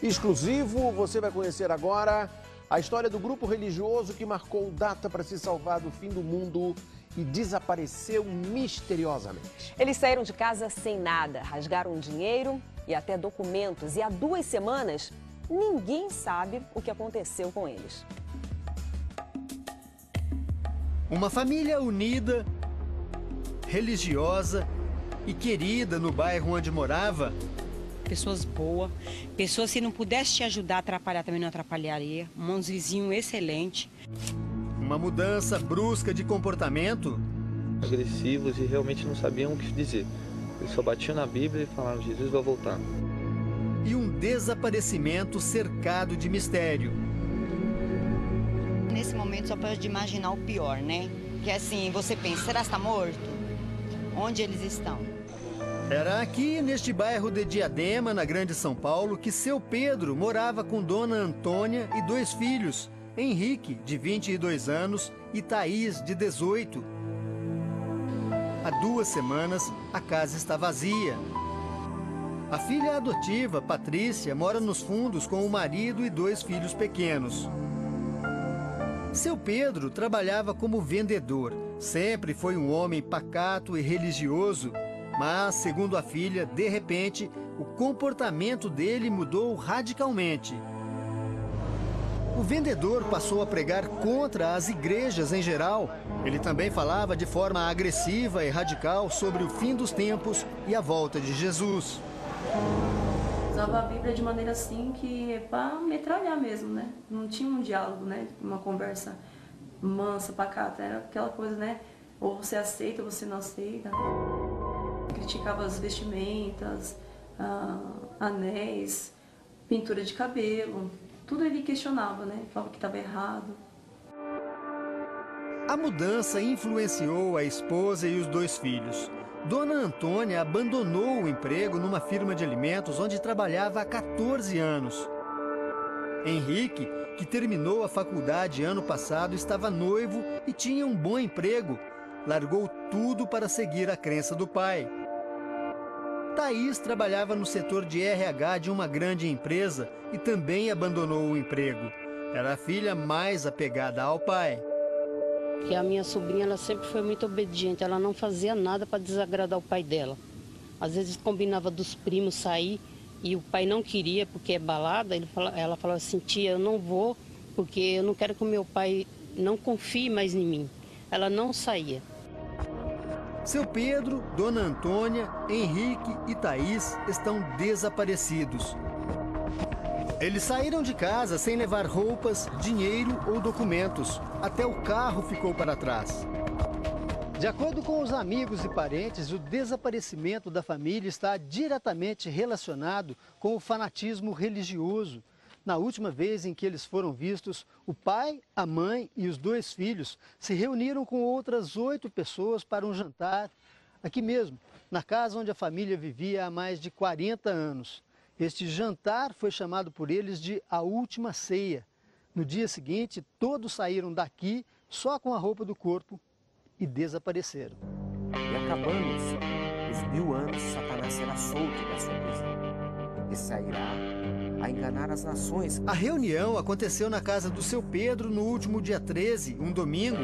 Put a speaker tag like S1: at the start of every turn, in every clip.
S1: exclusivo. Você vai conhecer agora a história do grupo religioso que marcou data para se salvar do fim do mundo e desapareceu misteriosamente.
S2: Eles saíram de casa sem nada, rasgaram dinheiro e até documentos. E há 2 semanas, ninguém sabe o que aconteceu com eles.
S3: Uma família unida, religiosa e querida no bairro onde morava.
S4: Pessoas boas, pessoas se não pudesse te ajudar, atrapalhar também não atrapalharia. Uns vizinhos excelentes.
S3: Uma mudança brusca de comportamento.
S5: Agressivos e realmente não sabiam o que dizer. Eles só batiam na Bíblia e falavam: Jesus vai voltar.
S3: E um desaparecimento cercado de mistério.
S4: Nesse momento só pode imaginar o pior, né? Que assim, você pensa, será que está morto? Onde eles estão?
S3: Era aqui, neste bairro de Diadema, na Grande São Paulo, que seu Pedro morava com Dona Antônia e 2 filhos, Henrique, de 22 anos, e Thaís, de 18. Há 2 semanas, a casa está vazia. A filha adotiva, Patrícia, mora nos fundos com o marido e 2 filhos pequenos. Seu Pedro trabalhava como vendedor. Sempre foi um homem pacato e religioso. Mas, segundo a filha, de repente, o comportamento dele mudou radicalmente. O vendedor passou a pregar contra as igrejas em geral. Ele também falava de forma agressiva e radical sobre o fim dos tempos e a volta de Jesus.
S6: Usava a Bíblia de maneira assim que é para metralhar mesmo, né? Não tinha um diálogo, né? Uma conversa mansa, pacata. Era aquela coisa, né? Ou você aceita ou você não aceita. Criticava as vestimentas, anéis, pintura de cabelo. Tudo ele questionava, né? Falava que estava errado.
S3: A mudança influenciou a esposa e os 2 filhos. Dona Antônia abandonou o emprego numa firma de alimentos onde trabalhava há 14 anos. Henrique, que terminou a faculdade ano passado, estava noivo e tinha um bom emprego. Largou tudo para seguir a crença do pai. Thaís trabalhava no setor de RH de uma grande empresa e também abandonou o emprego. Era a filha mais apegada ao pai.
S7: Que a minha sobrinha, ela sempre foi muito obediente, ela não fazia nada para desagradar o pai dela. Às vezes combinava dos primos sair e o pai não queria porque é balada, ela falava assim: tia, eu não vou porque eu não quero que o meu pai não confie mais em mim. Ela não saía.
S3: Seu Pedro, Dona Antônia, Henrique e Thaís estão desaparecidos. Eles saíram de casa sem levar roupas, dinheiro ou documentos. Até o carro ficou para trás. De acordo com os amigos e parentes, o desaparecimento da família está diretamente relacionado com o fanatismo religioso. Na última vez em que eles foram vistos, o pai, a mãe e os 2 filhos se reuniram com outras 8 pessoas para um jantar, aqui mesmo, na casa onde a família vivia há mais de 40 anos. Este jantar foi chamado por eles de a última ceia. No dia seguinte, todos saíram daqui só com a roupa do corpo e desapareceram.
S8: E acabando-se os 1000 anos, Satanás será solto da sua prisão e sairá a enganar as nações.
S3: A reunião aconteceu na casa do seu Pedro no último dia 13, um domingo.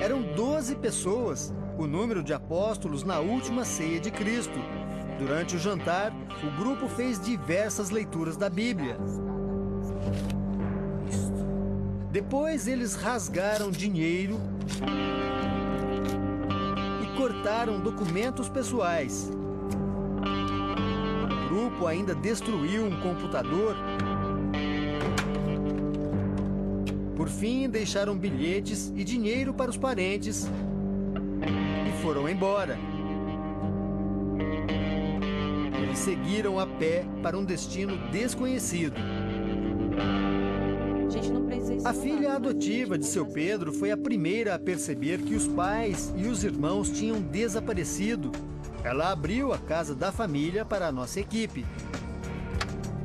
S3: Eram 12 pessoas, o número de apóstolos na última ceia de Cristo. Durante o jantar, o grupo fez diversas leituras da Bíblia. Depois, eles rasgaram dinheiro e cortaram documentos pessoais. O grupo ainda destruiu um computador. Por fim, deixaram bilhetes e dinheiro para os parentes e foram embora. Eles seguiram a pé para um destino desconhecido. A filha adotiva de seu Pedro foi a primeira a perceber que os pais e os irmãos tinham desaparecido. Ela abriu a casa da família para a nossa equipe.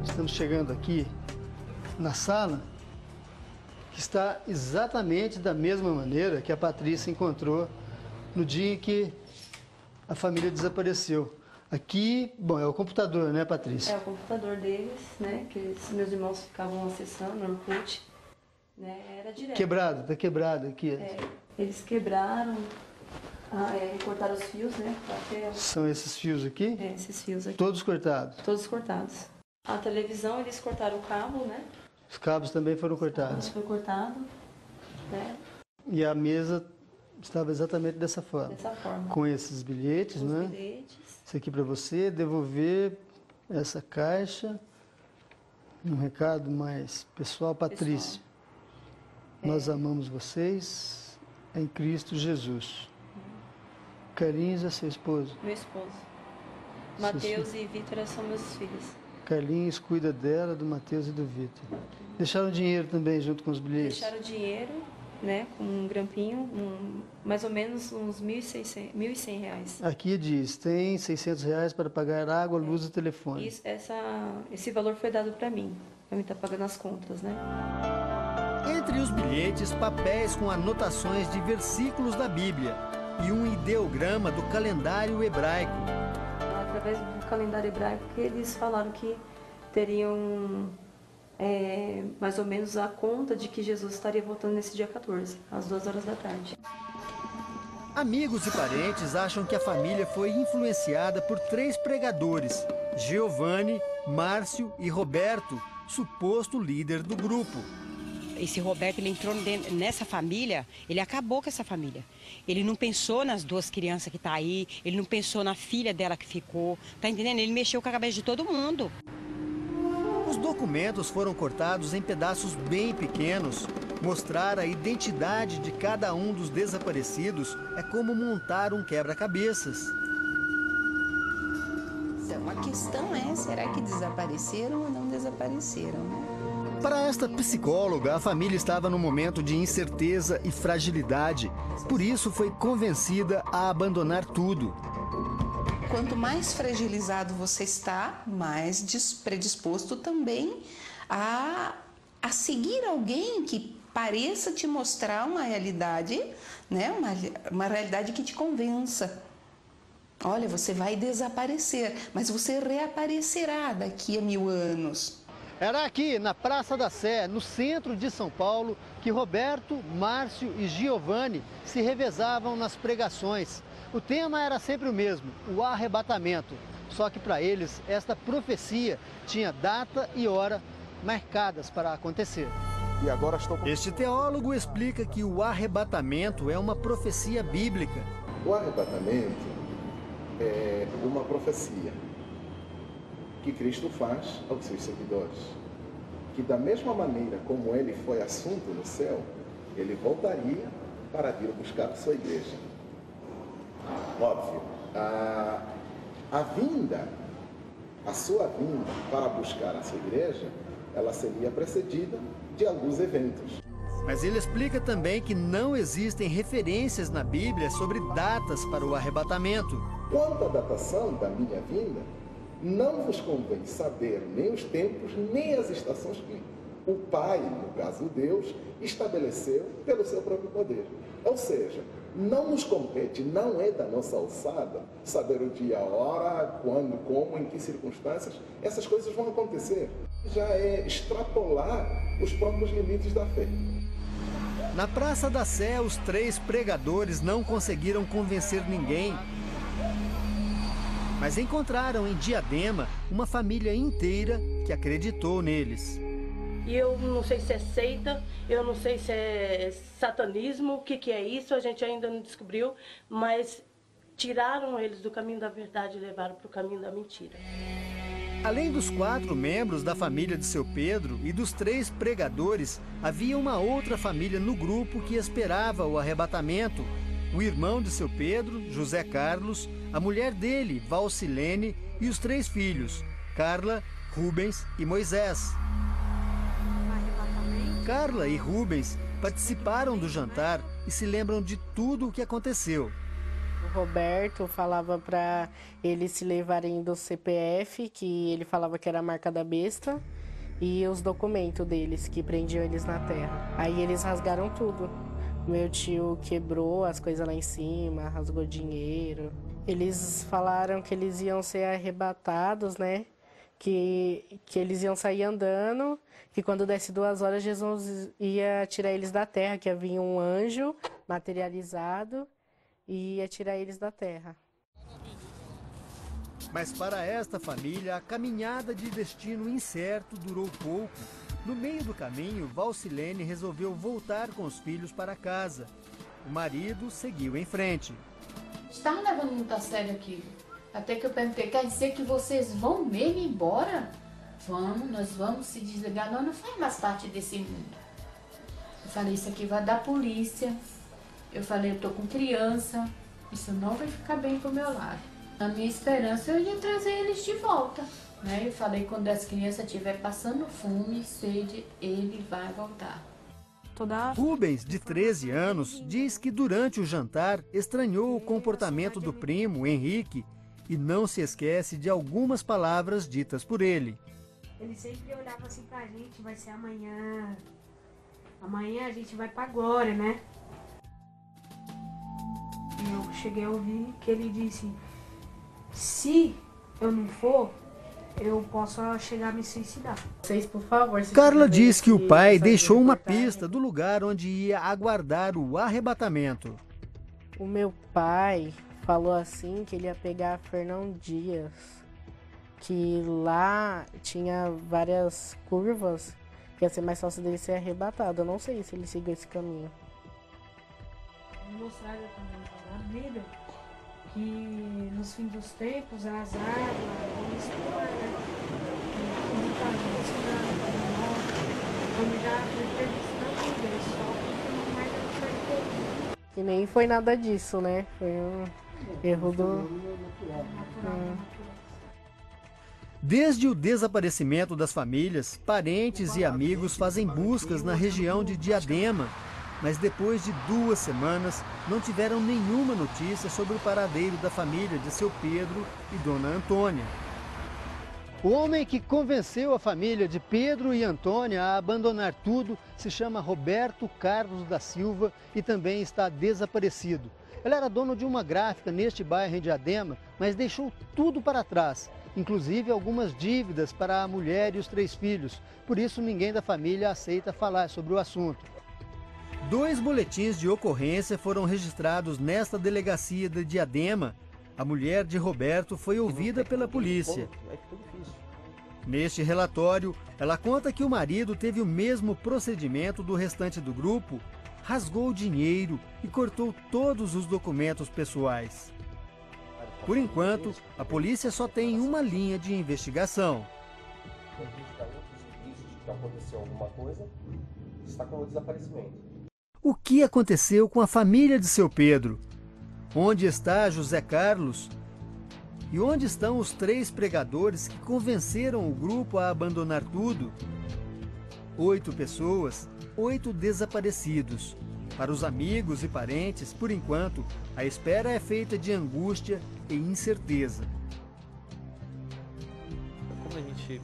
S9: Estamos chegando aqui na sala, que está exatamente da mesma maneira que a Patrícia encontrou no dia em que a família desapareceu. Aqui, bom, é o computador, né, Patrícia?
S6: É o computador deles, né? Que meus irmãos ficavam acessando no Orkut, né? Era direto.
S9: Quebrado, tá quebrado aqui.
S6: Eles quebraram, cortaram os fios, né? Até...
S9: São esses fios aqui?
S6: É, esses fios aqui.
S9: Todos cortados?
S6: Todos cortados. A televisão, eles cortaram o cabo, né?
S9: Os cabos também foram cortados?
S6: Foi cortado, né?
S9: E a mesa estava exatamente dessa forma?
S6: Dessa forma.
S9: Com esses bilhetes, né?
S6: Bilhetes.
S9: Isso aqui para você, devolver essa caixa. Um recado mais pessoal, Patrícia. Nós amamos vocês em Cristo Jesus. Carlinhos é seu esposo?
S6: Meu esposo. Mateus e Vitor são meus filhos.
S9: Carlinhos cuida dela, do Mateus e do Vitor. Deixaram dinheiro também junto com os bilhetes?
S6: Deixaram dinheiro, né, com um grampinho, mais ou menos uns R$1.100 reais.
S9: Aqui diz, tem R$600 para pagar água, luz e telefone.
S6: Isso, esse valor foi dado para mim estar pagando as contas, né?
S3: Entre os bilhetes, papéis com anotações de versículos da Bíblia e um ideograma do calendário hebraico.
S6: Através do calendário hebraico, que eles falaram que teriam mais ou menos a conta de que Jesus estaria voltando nesse dia 14, às 2 horas da tarde.
S3: Amigos e parentes acham que a família foi influenciada por 3 pregadores, Giovanni, Márcio e Roberto, suposto líder do grupo.
S4: Esse Roberto, ele entrou nessa família, ele acabou com essa família. Ele não pensou nas 2 crianças que tá aí, ele não pensou na filha dela que ficou, tá entendendo? Ele mexeu com a cabeça de todo mundo.
S3: Os documentos foram cortados em pedaços bem pequenos. Mostrar a identidade de cada um dos desaparecidos é como montar um quebra-cabeças.
S10: Então, a questão é, será que desapareceram ou não desapareceram, né?
S3: Para esta psicóloga, a família estava num momento de incerteza e fragilidade. Por isso, foi convencida a abandonar tudo.
S10: Quanto mais fragilizado você está, mais predisposto também a seguir alguém que pareça te mostrar uma realidade, né? Uma realidade que te convença. Olha, você vai desaparecer, mas você reaparecerá daqui a 1000 anos.
S9: Era aqui, na Praça da Sé, no centro de São Paulo, que Roberto, Márcio e Giovanni se revezavam nas pregações. O tema era sempre o mesmo, o arrebatamento. Só que para eles, esta profecia tinha data e hora marcadas para acontecer.
S1: E agora
S3: Este teólogo explica que o arrebatamento é uma profecia bíblica.
S11: O arrebatamento é uma profecia que Cristo faz aos seus seguidores. Que da mesma maneira como ele foi assunto no céu, ele voltaria para vir buscar a sua igreja. Óbvio, a sua vinda para buscar a sua igreja, ela seria precedida de alguns eventos.
S3: Mas ele explica também que não existem referências na Bíblia sobre datas para o arrebatamento.
S11: Quanto à datação da minha vinda, não vos convém saber nem os tempos, nem as estações que o Pai, no caso Deus, estabeleceu pelo seu próprio poder. Ou seja, não nos compete, não é da nossa alçada saber o dia, a hora, quando, como, em que circunstâncias essas coisas vão acontecer. Já é extrapolar os próprios limites da fé.
S3: Na Praça da Sé, os 3 pregadores não conseguiram convencer ninguém. Mas encontraram em Diadema uma família inteira que acreditou neles.
S12: E eu não sei se é seita, eu não sei se é satanismo, o que é isso, a gente ainda não descobriu, mas tiraram eles do caminho da verdade e levaram para o caminho da mentira.
S3: Além dos 4 membros da família de seu Pedro e dos 3 pregadores, havia uma outra família no grupo que esperava o arrebatamento. O irmão de seu Pedro, José Carlos, a mulher dele, Valcilene, e os 3 filhos, Carla, Rubens e Moisés. Carla e Rubens participaram do jantar e se lembram de tudo o que aconteceu.
S13: O Roberto falava para eles se levarem do CPF, que ele falava que era a marca da besta, e os documentos deles, que prendiam eles na terra. Aí eles rasgaram tudo. Meu tio quebrou as coisas lá em cima, rasgou dinheiro. Eles falaram que eles iam ser arrebatados, né? Que eles iam sair andando, que quando desse 2 horas Jesus ia tirar eles da terra, que havia um anjo materializado e ia tirar eles da terra.
S3: Mas para esta família, a caminhada de destino incerto durou pouco. No meio do caminho, Valcilene resolveu voltar com os filhos para casa. O marido seguiu em frente.
S14: Estava levando muito a sério aquilo. Até que eu perguntei, quer dizer que vocês vão mesmo embora? Vamos, nós vamos se desligar. Nós não faz mais parte desse mundo. Eu falei, isso aqui vai dar polícia. Eu falei, eu tô com criança. Isso não vai ficar bem pro meu lado. A minha esperança é de trazer eles de volta. Né? Eu falei, quando as crianças estiverem passando fome, sede, ele vai voltar.
S3: Rubens, de 13 anos, diz que durante o jantar estranhou o comportamento do primo, Henrique, e não se esquece de algumas palavras ditas por ele.
S15: Ele sempre olhava assim pra gente, vai ser amanhã. Amanhã a gente vai pra Glória, né? E eu cheguei a ouvir que ele disse, se eu não for, eu posso chegar a me suicidar.
S13: Vocês, por favor.
S3: Carla diz que o pai deixou uma pista do lugar onde ia aguardar o arrebatamento.
S13: O meu pai falou assim que ele ia pegar Fernão Dias, que lá tinha várias curvas, que ia ser mais fácil dele ser arrebatado. Eu não sei se ele seguiu esse caminho.
S15: Mostraram também na Bíblia que nos fins dos tempos as águas vão misturar, né? E muita gente como já foi previsto na Bíblia, só que mais não foi.
S13: E nem foi nada disso, né? Foi um erro do...
S3: Desde o desaparecimento das famílias, parentes e amigos fazem buscas na região de Diadema, mas depois de 2 semanas não tiveram nenhuma notícia sobre o paradeiro da família de seu Pedro e Dona Antônia.
S9: O homem que convenceu a família de Pedro e Antônia a abandonar tudo se chama Roberto Carlos da Silva e também está desaparecido. Ele era dono de uma gráfica neste bairro em Diadema, mas deixou tudo para trás, inclusive algumas dívidas para a mulher e os 3 filhos. Por isso ninguém da família aceita falar sobre o assunto.
S3: 2 boletins de ocorrência foram registrados nesta delegacia de Diadema. A mulher de Roberto foi ouvida pela polícia. Neste relatório, ela conta que o marido teve o mesmo procedimento do restante do grupo, rasgou o dinheiro e cortou todos os documentos pessoais. Por enquanto, a polícia só tem uma linha de investigação.
S8: Aconteceu alguma coisa, destacou o desaparecimento.
S3: O que aconteceu com a família de seu Pedro? Onde está José Carlos? E onde estão os 3 pregadores que convenceram o grupo a abandonar tudo? 8 pessoas, 8 desaparecidos. Para os amigos e parentes, por enquanto, a espera é feita de angústia e incerteza.
S5: Como a gente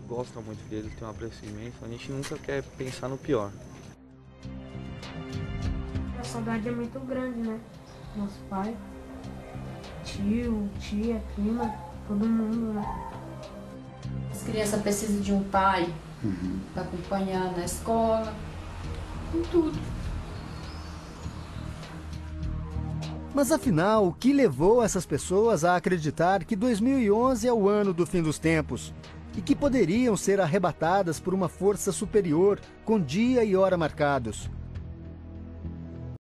S5: gosta muito deles, tem um apreço imenso, a gente nunca quer pensar no pior.
S15: A saudade é muito grande, né? Nosso pai, tio, tia, prima, todo mundo, né?
S14: As crianças precisam de um pai para acompanhar na escola, em tudo.
S3: Mas afinal, o que levou essas pessoas a acreditar que 2011 é o ano do fim dos tempos e que poderiam ser arrebatadas por uma força superior com dia e hora marcados?